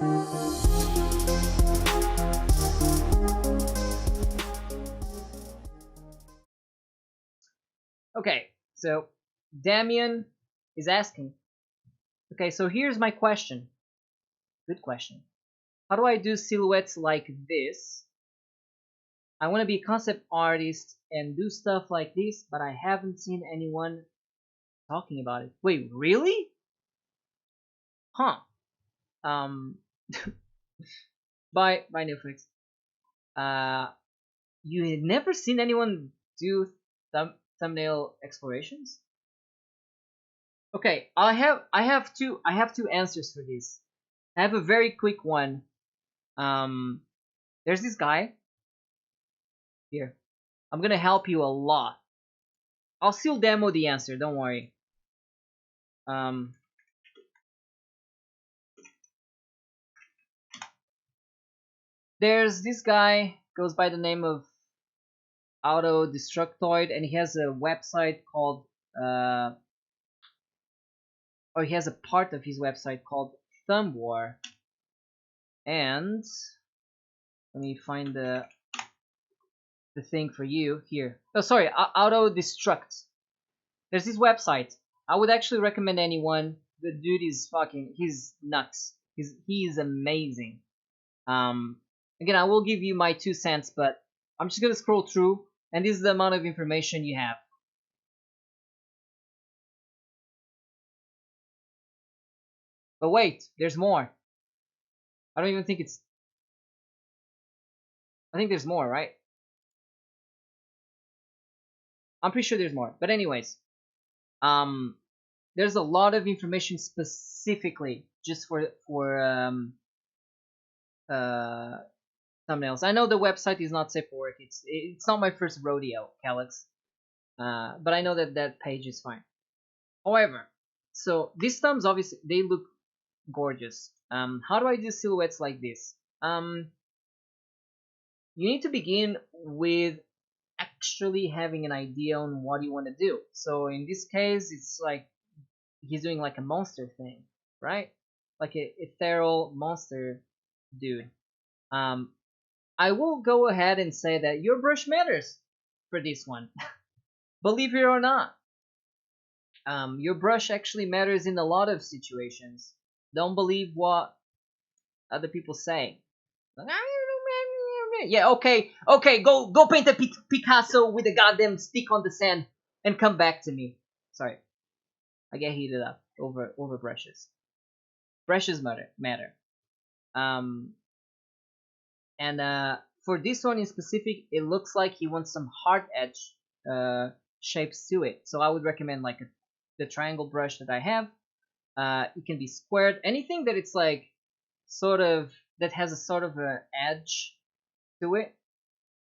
Okay, so Damien is asking. Okay, so here's my question. Good question. How do I do silhouettes like this? I want to be a concept artist and do stuff like this, but I haven't seen anyone talking about it. Wait, really? Huh. Um, by Netflix. You had never seen anyone do thumbnail explorations? Okay, I have two answers for this. I have a very quick one. There's this guy here. I'm gonna help you a lot. I'll still demo the answer. Don't worry. Um, there's this guy goes by the name of Auto Destructoid, and he has a website called or he has a part of his website called Thumb War. And let me find the thing for you here. Oh, sorry, Auto Destruct. There's this website. I would actually recommend anyone. The dude is he's nuts. He is amazing. Again, I will give you my 2 cents, but I'm just gonna scroll through, and this is the amount of information you have. But wait, there's more. I don't even think it's. I think there's more, right? I'm pretty sure there's more. But anyways, there's a lot of information specifically just for thumbnails. I know the website is not safe for work. It's not my first rodeo, Calyx. But I know that page is fine. However, so these thumbs obviously they look gorgeous. How do I do silhouettes like this? You need to begin with actually having an idea on what you want to do. So in this case, it's like he's doing like a monster thing, right? Like a ethereal monster dude. I will go ahead and say that your brush matters for this one. Believe it or not, your brush actually matters in a lot of situations. Don't believe what other people say. Yeah, okay, go paint a Picasso with a goddamn stick on the sand and come back to me. Sorry, I get heated up over brushes. Brushes matter. Um, and for this one in specific, it looks like he wants some hard edge shapes to it. So I would recommend like the triangle brush that I have. It can be squared. Anything that it's like sort of that has a sort of an edge to it.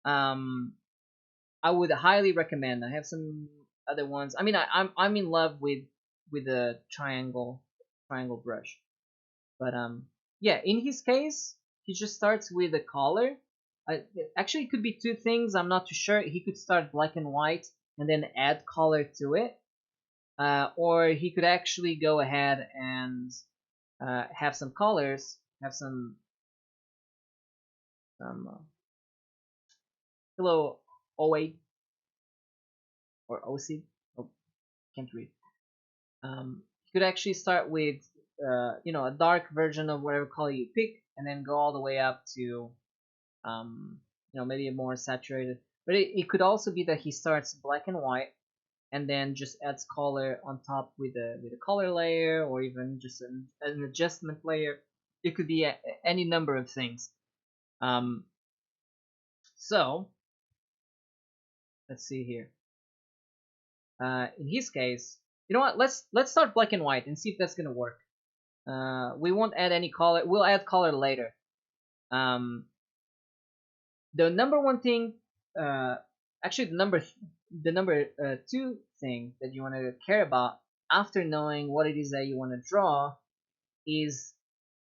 I would highly recommend. I have some other ones. I mean, I'm in love with the triangle brush. But yeah, in his case, he just starts with a color. Actually, it could be two things. I'm not too sure. He could start black and white and then add color to it, or he could actually go ahead and have some colors, have some hello OA or OC. Oh, can't read. You could actually start with a dark version of whatever color you pick, and then go all the way up to maybe a more saturated. But it could also be that he starts black and white, and then just adds color on top with a color layer, or even just an adjustment layer. It could be any number of things. So let's see here. In his case, you know what? Let's start black and white and see if that's gonna work. We won't add any color. We'll add color later. The number one thing, actually the number two thing that you want to care about after knowing what it is that you want to draw is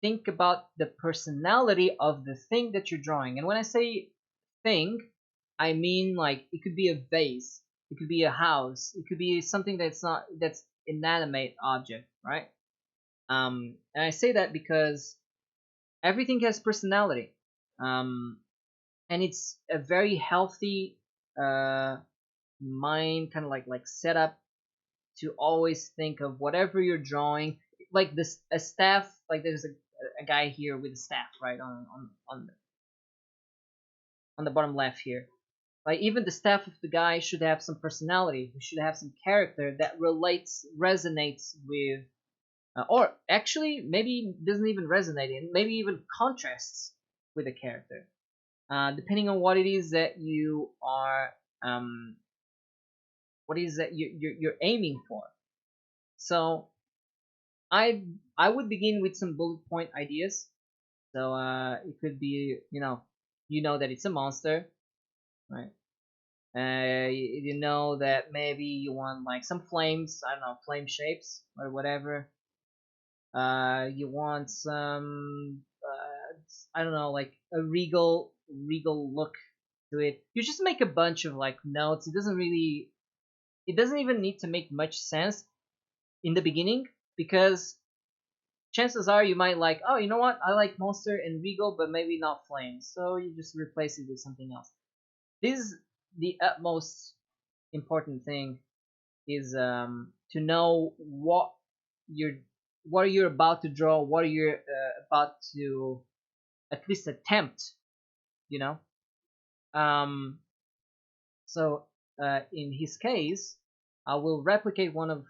think about the personality of the thing that you're drawing. And when I say thing, I mean like it could be a vase, it could be a house, it could be something that's inanimate object, right? And I say that because everything has personality, and it's a very healthy mind, kind of like setup to always think of whatever you're drawing, like this a staff. Like there's a guy here with a staff, right, on the bottom left here. Like even the staff of the guy should have some personality. He should have some character that resonates with, or actually maybe doesn't even resonate, and maybe even contrasts with the character, depending on what it is that you are, what is that you're aiming for. So I would begin with some bullet point ideas. So it could be, you know that it's a monster, right? You know that maybe you want like some flames, I don't know, flame shapes or whatever. You want some, I don't know, like a regal look to it. You just make a bunch of like notes. It doesn't even need to make much sense in the beginning, because chances are you might like, oh, you know what, I like monster and regal, but maybe not flame. So you just replace it with something else. This is the utmost important thing, is to know what you're about to draw, what you're about to at least attempt, you know. Um, so in his case, I will replicate one of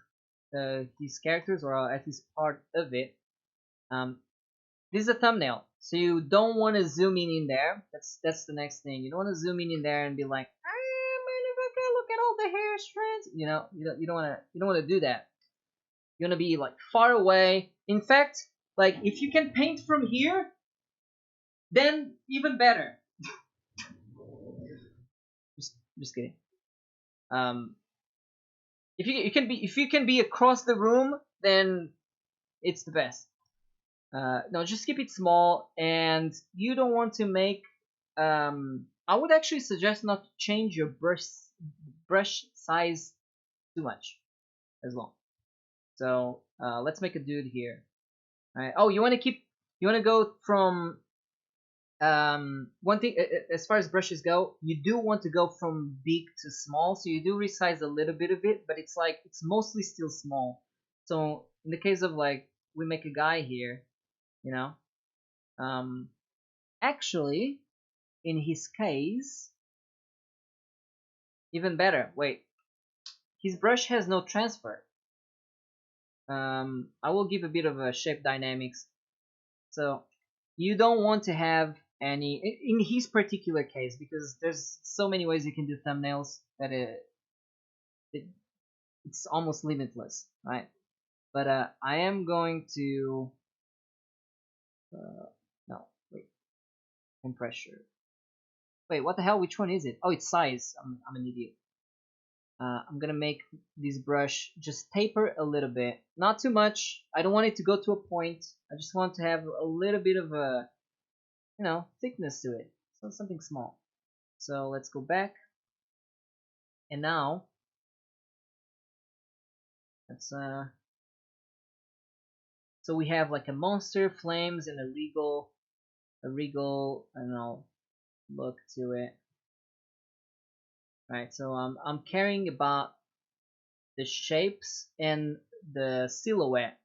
his characters, or at least part of it. Um, this is a thumbnail, so you don't want to zoom in there. That's the next thing. You don't want to zoom in there and be like, ah, motherfucker, look at all the hair strands. You don't want to do that. You want to be like far away. In fact, like if you can paint from here, then even better. Just kidding. Um, if you can be across the room, then it's the best. No, just keep it small, and you don't want to make. I would actually suggest not to change your brush size too much as well. So let's make a dude here. All right. Oh, you want to go from one thing, as far as brushes go, you do want to go from big to small, so you do resize a little bit of it, but it's like it's mostly still small. So in the case of like we make a guy here, you know, um, actually in his case, even better. Wait, his brush has no transfer. I will give a bit of a shape dynamics. So you don't want to have any in his particular case, because there's so many ways you can do thumbnails that it's almost limitless, right? But I am going to no, wait, compressor. Wait, what the hell? Which one is it? Oh, it's size. I'm an idiot. I'm gonna make this brush just taper a little bit, not too much. I don't want it to go to a point. I just want to have a little bit of a, thickness to it. So something small. So let's go back, and now let's so we have like a monster, flames, and a regal, I don't know, look to it. Right, so I'm caring about the shapes and the silhouette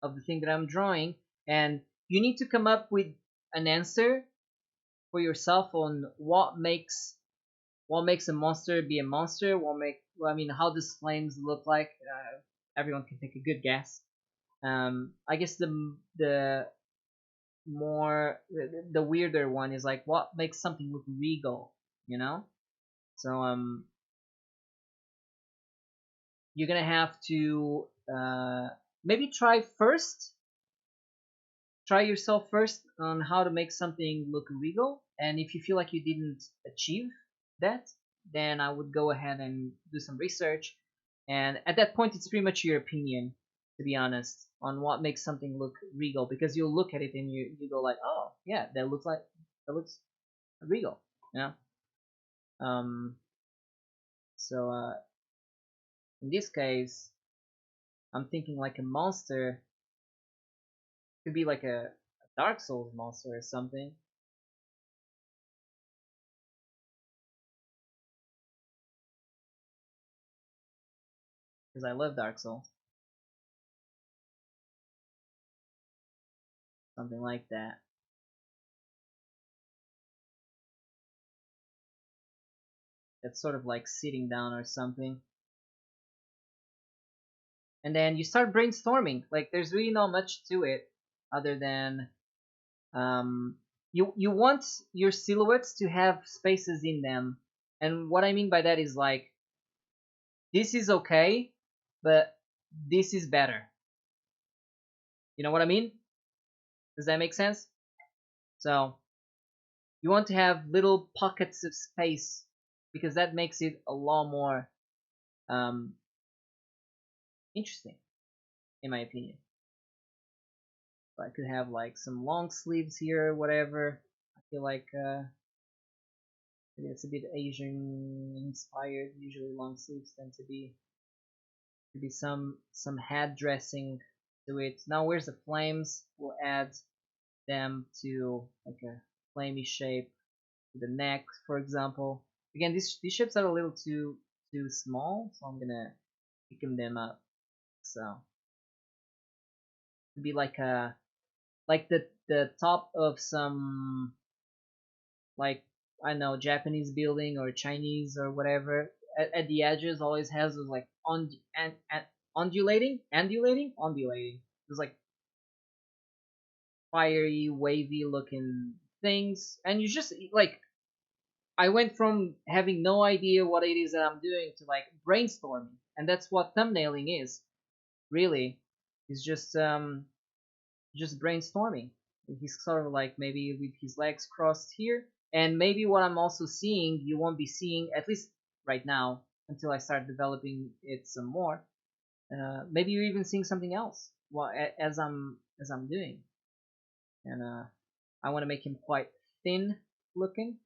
of the thing that I'm drawing, and you need to come up with an answer for yourself on what makes a monster be a monster. How does flames look like? Everyone can take a good guess. I guess the more the weirder one is like what makes something look regal, you know? So you're gonna have to maybe try yourself first on how to make something look regal, and if you feel like you didn't achieve that, then I would go ahead and do some research, and at that point it's pretty much your opinion, to be honest, on what makes something look regal, because you'll look at it and you go like, oh yeah, that looks regal, you know. um so in this case, I'm thinking like a monster could be like a Dark Souls monster or something. Because I love Dark Souls. Something like that. It's sort of like sitting down or something. And then you start brainstorming. Like there's really not much to it other than you want your silhouettes to have spaces in them. And what I mean by that is like this is okay, but this is better. You know what I mean? Does that make sense? So you want to have little pockets of space because that makes it a lot more um, interesting, in my opinion. So I could have like some long sleeves here, or whatever. I feel like maybe it's a bit Asian inspired. Usually long sleeves tend to be some head dressing to it. Now where's the flames? We'll add them to like a flamey shape to the neck, for example. Again, these shapes are a little too small, so I'm gonna picking them up. So it'd be like a like the top of some like I don't know Japanese building or Chinese or whatever. At the edges always has those like undulating. There's like fiery, wavy looking things, and you just like I went from having no idea what it is that I'm doing to like brainstorming, and that's what thumbnailing is. Really, it's just brainstorming. He's sort of like maybe with his legs crossed here, and maybe what I'm also seeing, you won't be seeing at least right now until I start developing it some more. Maybe you're even seeing something else as I'm doing, and I want to make him quite thin looking,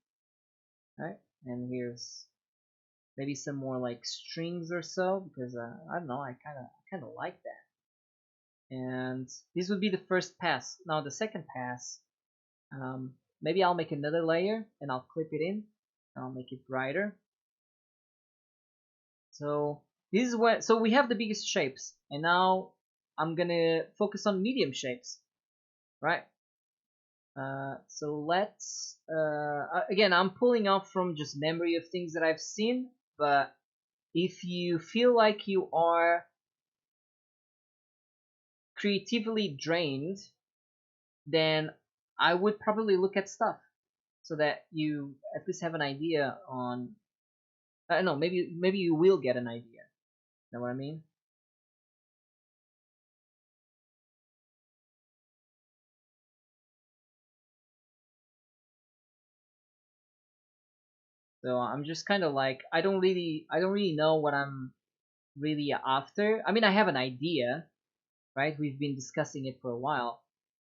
right? And here's maybe some more like strings or so because I don't know, I kind of like that. And this would be the first pass. Now the second pass, maybe I'll make another layer and I'll clip it in. I'll make it brighter. So this is what. So we have the biggest shapes, and now I'm gonna focus on medium shapes, right? So let's again, I'm pulling off from just memory of things that I've seen, but if you feel like you are creatively drained, then I would probably look at stuff so that you at least have an idea on. I don't know, maybe you will get an idea. Know what I mean? So I'm just kind of like I don't really know what I'm really after. I mean, I have an idea, right? We've been discussing it for a while,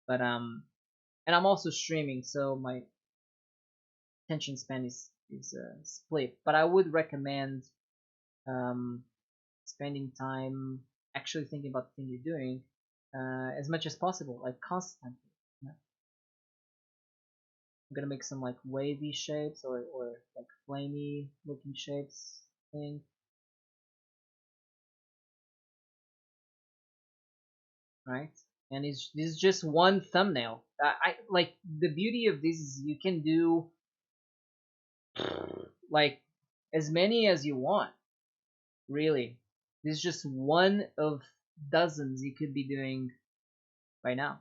but and I'm also streaming, so my attention span is split. But I would recommend um spending time actually thinking about the thing you're doing as much as possible, like constantly. You know? I'm gonna make some like wavy shapes or like flamey looking shapes thing, right? And it's this is just one thumbnail. I like the beauty of this is you can do like as many as you want. Really, this is just one of dozens you could be doing right now.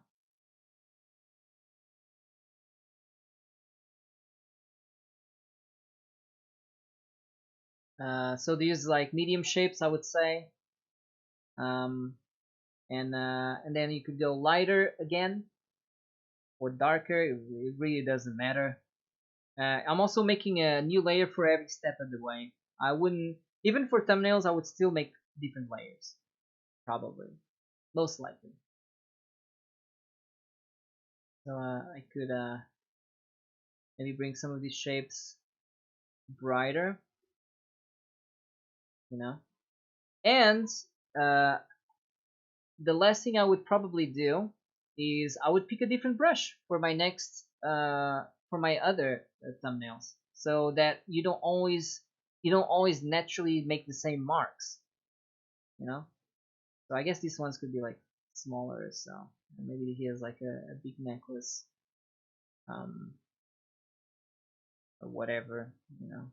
So these like medium shapes, I would say. Um, and then you could go lighter again or darker. It really doesn't matter. I'm also making a new layer for every step of the way. I wouldn't even for thumbnails. I would still make different layers, probably, most likely. So I could maybe bring some of these shapes brighter, you know. And uh, the last thing I would probably do is I would pick a different brush for my next for my other thumbnails, so that you don't always naturally make the same marks, you know. So I guess these ones could be like smaller, so and maybe he has like a big necklace, um, or whatever, you know.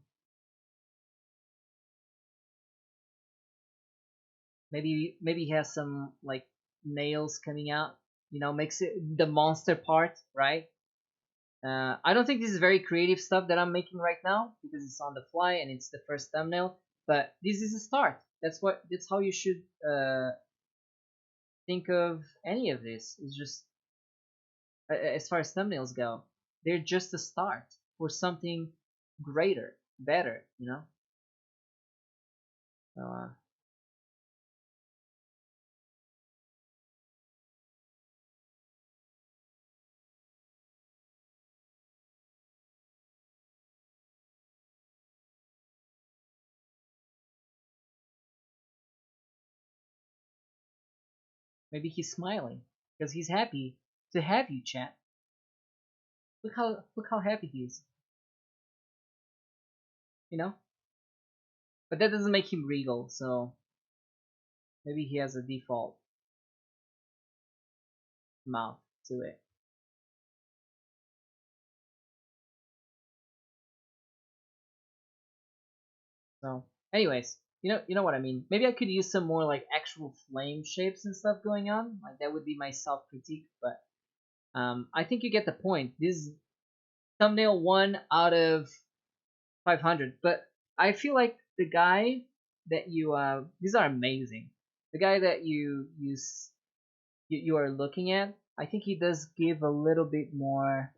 Maybe he has some like nails coming out, you know, makes it the monster part, right? I don't think this is very creative stuff that I'm making right now because it's on the fly and it's the first thumbnail. But this is a start. That's how you should think of any of this. It's just as far as thumbnails go, they're just a start for something greater, better. You know. So, maybe he's smiling because he's happy to have you, chat. Look how happy he is. You know. But that doesn't make him regal. So maybe he has a default mouth to it. So, anyways, you know what I mean. Maybe I could use some more like actual flame shapes and stuff going on. Like that would be my self critique, but I think you get the point. This is thumbnail 1 out of 500, but I feel like the guy that you these are amazing. The guy that you are looking at, I think he does give a little bit more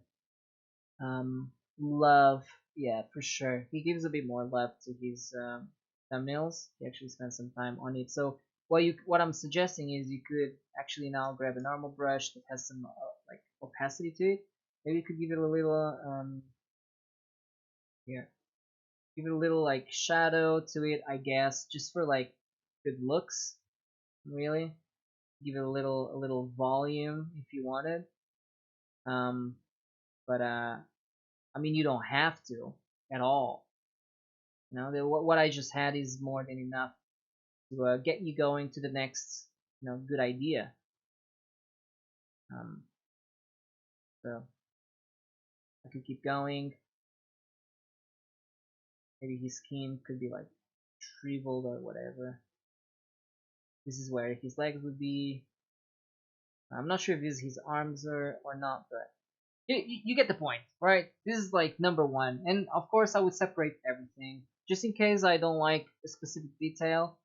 love. Yeah, for sure. He gives a bit more love to his thumbnails. He actually spends some time on it. So what I'm suggesting is you could actually now grab a normal brush that has some like opacity to it. Maybe you could give it a little here, give it a little like shadow to it, I guess, just for like good looks. Really, give it a little volume if you wanted. Um, but I mean, you don't have to at all. You know, what I just had is more than enough to get you going to the next, good idea. Um, so I could keep going. Maybe his skin could be like shriveled or whatever. This is where his legs would be. I'm not sure if this is his arms or not, but you get the point, right? This is like number one, and of course I would separate everything just in case I don't like a specific detail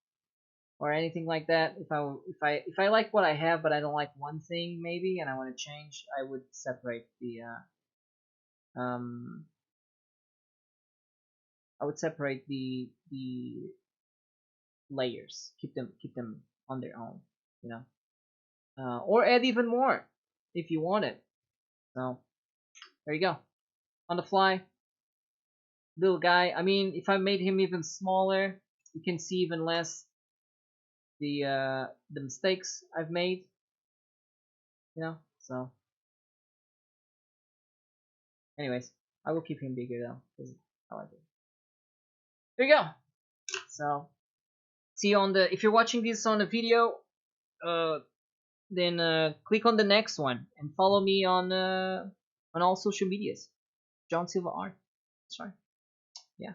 or anything like that. If I like what I have but I don't like one thing maybe and I want to change, I would separate the um I would separate the layers, keep them on their own, you know, or add even more if you want it. So there you go, on the fly, little guy. I mean, if I made him even smaller, you can see even less the mistakes I've made, you know. So, anyways, I will keep him bigger though because I like it. There you go. So, see you on the. If you're watching this on the video, uh, then click on the next one and follow me on all social medias. John Silva Art. That's right. Yeah.